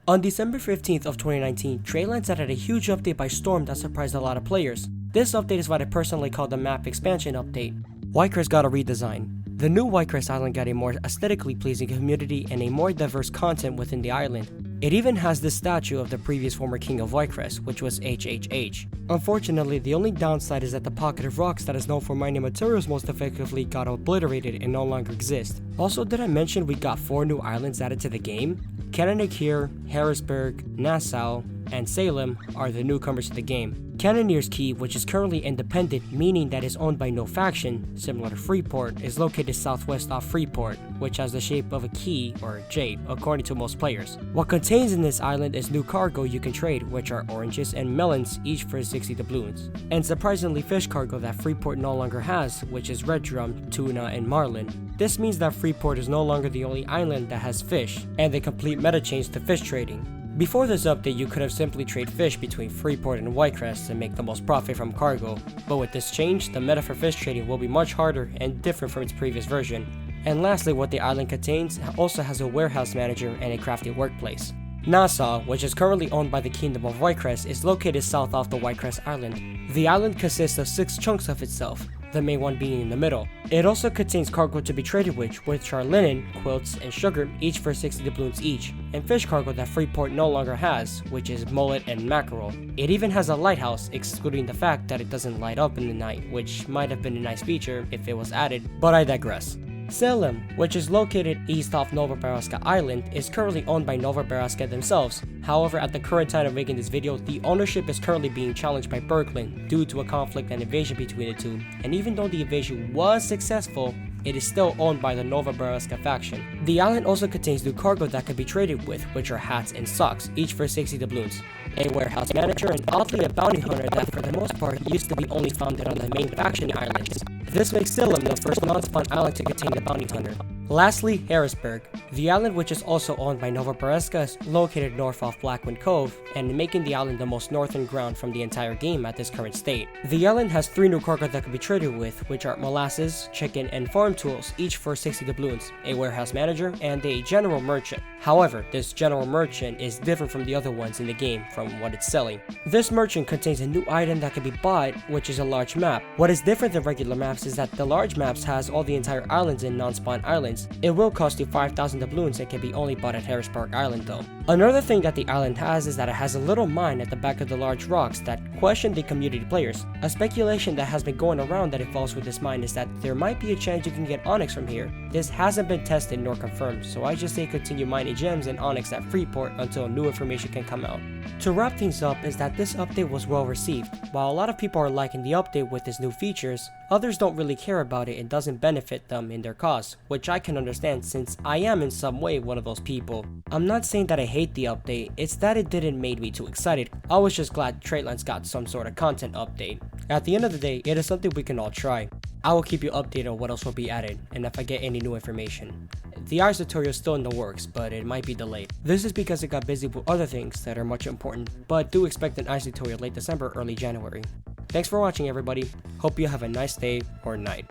On December 15th of 2019, Tradelands added a huge update by storm that surprised a lot of players. This update is what I personally call the map expansion update. Weicker's got a redesign. The new Weicker island got a more aesthetically pleasing community and a more diverse content within the island. It even has the statue of the previous former king of Weicker, which was HHH. Unfortunately, the only downside is that the pocket of rocks that is known for mining materials most effectively got obliterated and no longer exist. Also, did I mention we got 4 new islands added to the game? Cannoneers Key, Harrisburg, Nassau, and Salem are the newcomers to the game. Cannoneers Key, which is currently independent, meaning that it's owned by no faction, similar to Freeport, is located southwest of Freeport, which has the shape of a key or jade, according to most players. What contains in this island is new cargo you can trade, which are oranges and melons, each for 60 doubloons. And surprisingly, fish cargo that Freeport no longer has, which is red drum, tuna, and marlin. This means that Freeport is no longer the only island that has fish, and the complete meta change to fish trading. Before this update, you could have simply traded fish between Freeport and Weicker to make the most profit from cargo, but with this change, the meta for fish trading will be much harder and different from its previous version. And lastly, what the island contains also has a warehouse manager and a crafting workplace. Nassau, which is currently owned by the Kingdom of Weicker, is located south of the Weicker Island. The island consists of 6 chunks of itself, the main one being in the middle. It also contains cargo to be traded with, which are linen, quilts, and sugar, each for 60 doubloons each, and fish cargo that Freeport no longer has, which is mullet and mackerel. It even has a lighthouse, excluding the fact that it doesn't light up in the night, which might have been a nice feature if it was added, but I digress. Salem, which is located east of Novobaraska Island, is currently owned by Novobaraska themselves. However, at the current time of making this video, the ownership is currently being challenged by Brooklyn due to a conflict and invasion between the two, and even though the invasion was successful, it is still owned by the Novobaraska faction. The island also contains new cargo that can be traded with, which are hats and socks, each for 60 doubloons, a warehouse manager, and oddly a bounty hunter that for the most part used to be only found on the main faction islands. This makes Salem the first non-spawn island to contain the bounty hunter. Lastly, Harrisburg. The island, which is also owned by Novobaraska, is located north of Blackwind Cove and making the island the most northern ground from the entire game at this current state. The island has 3 new cargo that can be traded with, which are molasses, chicken, and farm tools, each for 60 doubloons, a warehouse manager, and a general merchant. However, this general merchant is different from the other ones in the game from what it's selling. This merchant contains a new item that can be bought, which is a large map. What is different than regular maps is that the large maps has all the entire islands and non-spawn islands. It will cost you 5,000 doubloons and can be only bought at Harrisburg Island though. Another thing that the island has is that it has a little mine at the back of the large rocks that question the community players. A speculation that has been going around that involves with this mine is that there might be a chance you can get onyx from here. This hasn't been tested nor confirmed, so I just say continue mining gems and onyx at Freeport until new information can come out. To wrap things up is that this update was well received. While a lot of people are liking the update with its new features, others don't really care about it and doesn't benefit them in their cause, which I can understand since I am in some way one of those people. I'm not saying that I hate the update, it's that it didn't make me too excited. I was just glad Tradelands got some sort of content update. At the end of the day, it is something we can all try. I will keep you updated on what else will be added and if I get any new information. The ICE tutorial is still in the works, but it might be delayed. This is because it got busy with other things that are much important, but do expect an ICE tutorial late December, early January. Thanks for watching everybody, hope you have a nice day or night.